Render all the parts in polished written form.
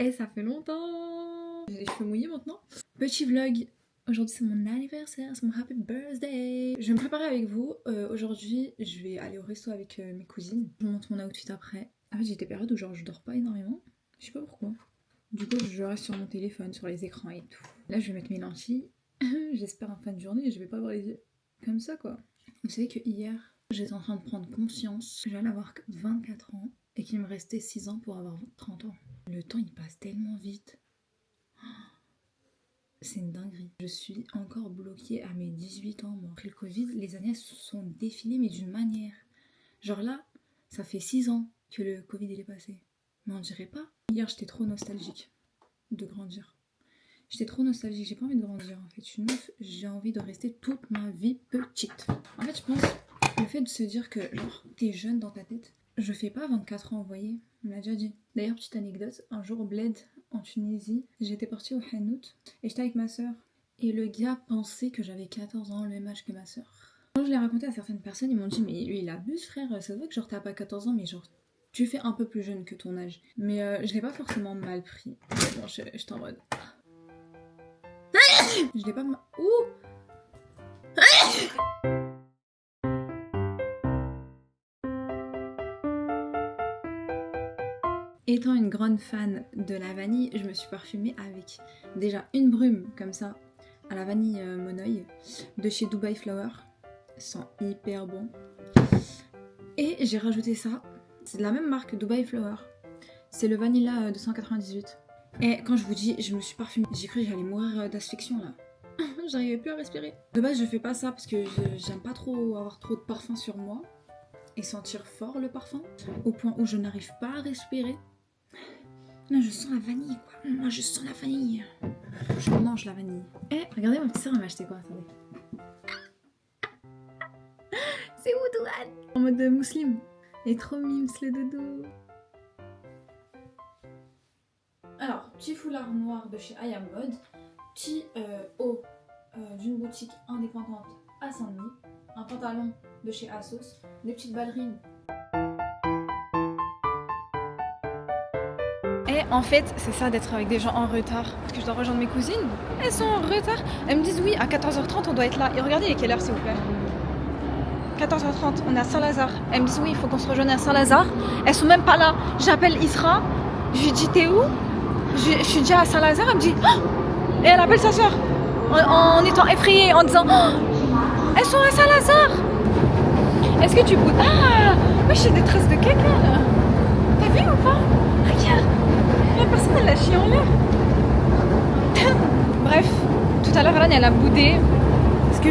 Et ça fait longtemps. J'ai les cheveux mouillés maintenant. Petit vlog. Aujourd'hui c'est mon anniversaire, c'est mon happy birthday. Je vais me préparer avec vous. Aujourd'hui je vais aller au resto avec mes cousines. Je vous montre mon outfit après. En fait j'ai des périodes où genre je dors pas énormément. Je sais pas pourquoi. Du coup je reste sur mon téléphone, sur les écrans et tout. Là je vais mettre mes lentilles. J'espère en fin de journée je vais pas avoir les yeux comme ça quoi. Vous savez que hier j'étais en train de prendre conscience que j'allais avoir 24 ans et qu'il me restait 6 ans pour avoir 30 ans. Le temps il passe tellement vite. C'est une dinguerie. Je suis encore bloquée à mes 18 ans moi. Après le Covid, les années se sont défilées mais d'une manière. Genre là, ça fait 6 ans que le Covid il est passé. Mais on dirait pas. Hier j'étais trop nostalgique de grandir. J'étais trop nostalgique, j'ai pas envie de grandir en fait. Je suis une meuf, j'ai envie de rester toute ma vie petite. En fait je pense le fait de se dire que genre t'es jeune dans ta tête. Je fais pas 24 ans, vous voyez, on me l'a déjà dit. D'ailleurs petite anecdote, un jour au Bled en Tunisie, j'étais partie au Hanout et j'étais avec ma soeur. Et le gars pensait que j'avais 14 ans, le même âge que ma soeur. Quand je l'ai raconté à certaines personnes, ils m'ont dit mais lui il abuse frère, ça se voit que genre t'as pas 14 ans mais genre tu fais un peu plus jeune que ton âge. Mais je l'ai pas forcément mal pris. Bon j'étais en mode... Je l'ai pas... Ouh. Étant une grande fan de la vanille, je me suis parfumée avec déjà une brume comme ça à la vanille Monoï de chez Dubai Flower. Ça sent hyper bon. Et j'ai rajouté ça. C'est de la même marque, Dubai Flower. C'est le Vanilla 298. Et quand je vous dis, je me suis parfumée, j'ai cru que j'allais mourir d'asphyxion là. J'arrivais plus à respirer. De base, je fais pas ça parce que j'aime pas trop avoir trop de parfum sur moi et sentir fort le parfum au point où je n'arrive pas à respirer. Non, je sens la vanille quoi. Moi, je sens la vanille. Je mange la vanille. Et regardez, ma petite sœur m'a acheté quoi, attendez. C'est Oudouane en mode musulman. Il est trop mimes le dodo. Alors, petit foulard noir de chez I Am Mode, petit haut d'une boutique indépendante à Saint-Denis, un pantalon de chez Asos, des petites ballerines. Et en fait, c'est ça d'être avec des gens en retard. Parce que je dois rejoindre mes cousines, elles sont en retard. Elles me disent oui, à 14h30 on doit être là. Et regardez, il est quelle heure s'il vous plaît? 14h30, on est à Saint-Lazare. Elles me disent oui, il faut qu'on se rejoigne à Saint-Lazare. Elles sont même pas là. J'appelle Isra, je lui dis t'es où? Je suis déjà à Saint-Lazare, elle me dit oh! Et elle appelle sa soeur en étant effrayée, en disant oh! Elles sont à Saint-Lazare. Est-ce que tu boudes? Ah oui, j'ai des traces de caca là. T'as vu ou pas? Regarde, la personne elle a chié en l'air. Bref, tout à l'heure elle a boudé. Parce que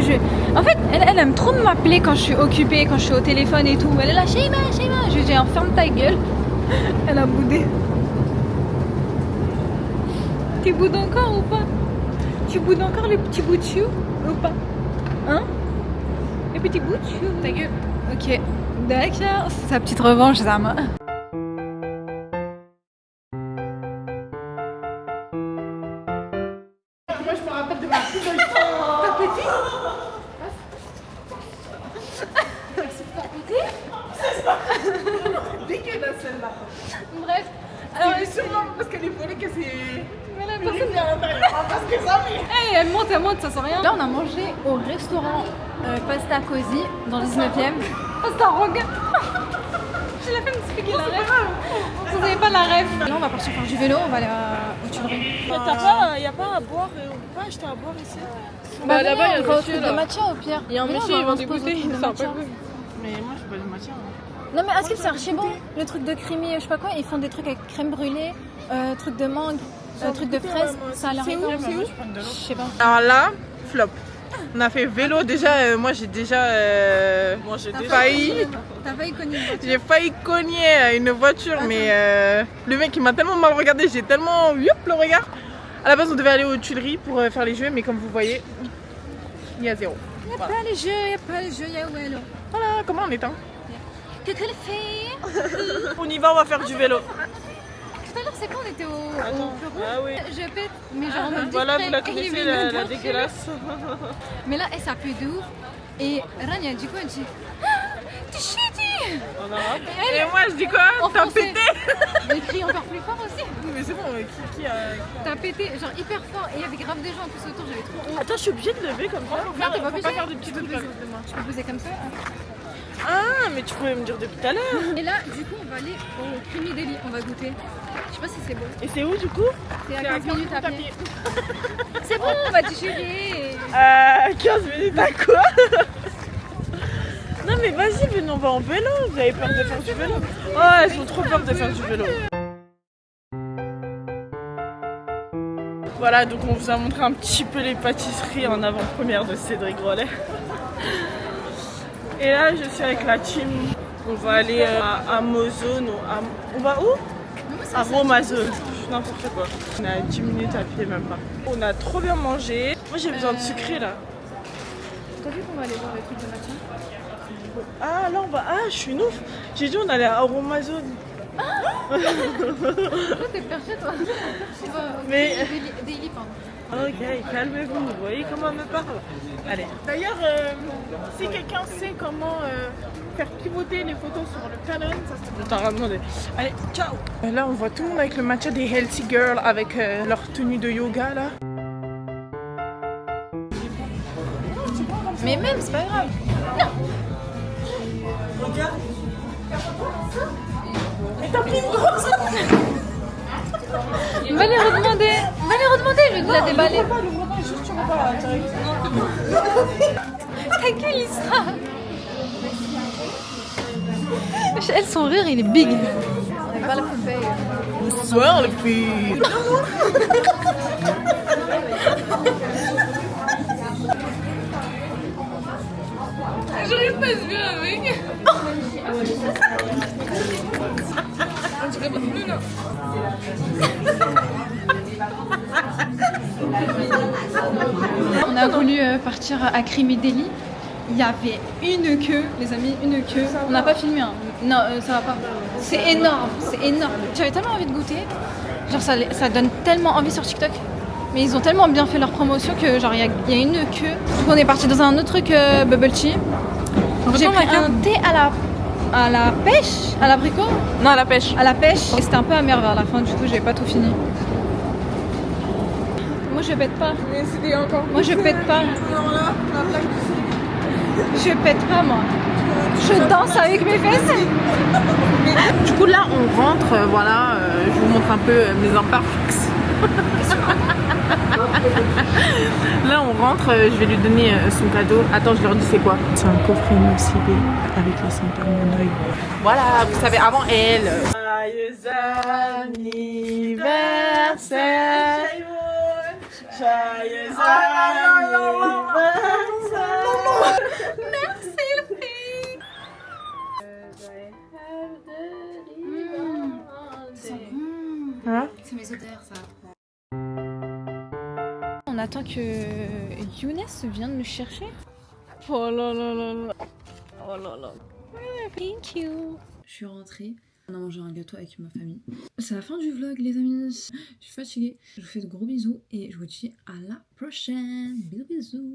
en fait, elle aime trop m'appeler quand je suis occupée, quand je suis au téléphone et tout. Elle est là, Sheima. Je lui dis ferme ta gueule. Elle a boudé. Tu boudes encore ou pas? Tu boudes encore les petits bouts de chou ou pas? Hein? Les petits bouts de chou, ta gueule. Ok, d'accord, c'est sa petite revanche, Zama. Moi je me rappelle de ma plus belle T'as pété? C'est pas dégueulasse celle-là. Bref, alors C'est sûrement parce qu'elle est volée que c'est... mais la personne... à l'intérieur. Parce que ça, mais... Hey, elle monte, ça sent rien. Là on a mangé au restaurant Pasta Cozy dans le 19e. Pasta Rogue. J'ai la peine d'expliquer la ref. Vous n'avez pas la ref. Là on va partir faire du vélo, on va aller aux Tuileries. Y a pas à boire, on peut pas acheter à boire ici? Bah là-bas il y a un un monsieur, truc de matcha au pire. Il y a un Mais non, monsieur, on il va vend se des poser au bouteilles, truc de c'est un matcha. peu cool. Mais moi je suis pas du matcha. Non mais est-ce que c'est archi bon? Le truc de crémy, je sais pas quoi, ils font des trucs avec crème brûlée, truc de mangue, truc de fraise, ça a l'air C'est où? bon. C'est où? Je sais pas. Alors là, flop. On a fait vélo déjà, moi j'ai déjà failli. T'as failli cogner une voiture. J'ai failli cogner une voiture, mais le mec il m'a tellement mal regardé, j'ai tellement le regard. À la base on devait aller aux Tuileries pour faire les jeux, mais comme vous voyez, il y a zéro. Y'a pas les jeux, y'a où elle? Voilà, comment on éteint? Coucou les filles. On y va, on va faire du vélo. Tout à l'heure c'est quand on était au bureau? Ah oui. Je pète, mais genre en mode Voilà, vous la discret, et il connaissez, met le la doigt. dégueulasse. Mais là, ça pue de ouf. Et Rania, du coup, elle dit ah, t'es chier, En arabe. Et moi je dis quoi? En T'as français. pété? Mais crie encore plus fort aussi. Mais c'est bon, qui a... T'as pété, genre hyper fort. Et il y avait grave des gens tous autour, j'avais trop honte. Attends, je suis obligée de lever comme ça. Non, t'es pas Faut obligée. pas faire de petits trucs avec les mains. Je peux poser comme ça. Ah, mais tu pouvais me dire depuis tout à l'heure. Et là, du coup, on va aller au Creamy Deli. On va goûter. Je sais pas si c'est bon. Et c'est où du coup? C'est à 15 minutes à pied. C'est bon, on va digérer. 15 minutes à quoi? Non mais vas-y, venez, on va en vélo. Vous avez peur de faire du vélo? Oh, elles ont trop peur de faire du vélo. Voilà, donc on vous a montré un petit peu les pâtisseries en avant-première de Cédric Grolet. Et là, je suis avec la team. On va aller à Amazon. On va où? À Romazone. N'importe quoi. On est à 10 minutes à pied, même pas. On a trop bien mangé. Moi, j'ai besoin de sucré là. T'as vu qu'on va aller voir les trucs de matin? Ah, là, on va. Ah, je suis une ouf. J'ai dit, on allait à Romazone. Toi, t'es perché, toi. Tu vas au Mais- Daily, pardon. Ok, calmez-vous. Vous voyez comment elle me parle? Allez. D'ailleurs, si quelqu'un sait comment faire pivoter les photos sur le Canon, ça serait... T'as rien demandé. Allez, ciao. Là, on voit tout le monde avec le matcha des Healthy Girls avec leur tenue de yoga là. Mais même, c'est pas grave. Mais t'as pris une grosse. On va les redemander. On va les redemander, je vais te la déballer. L'ouvre pas, juste tu repars direct. Ta gueule, Isra. Elle, son rire, il est big. On n'est pas la poupée. Bonsoir les filles. J'aurais pas vu avec. On a voulu partir à Creamy Deli. Il y avait une queue, les amis, une queue. On n'a pas filmé, hein. Non, ça va pas. C'est énorme, c'est énorme. J'avais tellement envie de goûter. Genre, ça donne tellement envie sur TikTok. Mais ils ont tellement bien fait leur promotion que, genre, il y a une queue. Donc, on est parti dans un autre truc, bubble tea. J'ai pris un thé à la pêche, à l'abricot. Non, à la pêche. À la pêche. Et c'était un peu amer vers la fin, du coup, j'ai pas tout fini. Moi, je pète pas. Mais c'était encore. Moi, je pète pas. Alors là, la plaque Je pète pas, moi. Je danse avec mes fesses. Du coup là on rentre, voilà, je vous montre un peu mes imperfects. Là on rentre, je vais lui donner son cadeau. Attends, je leur dis c'est quoi? C'est un coffret Nocibé avec les ceintures Moneuil. Voilà, vous savez, avant elle. Joyeux anniversaire. Joyeux anniversaire. Merci, le fille. Hein? C'est mes odeurs, ça. On attend que Younes vienne nous chercher. Oh là là là là. Oh là là. Thank you. Je suis rentrée. On a mangé un gâteau avec ma famille. C'est la fin du vlog, les amis. Je suis fatiguée. Je vous fais de gros bisous et je vous dis à la prochaine. Bisous, bisous.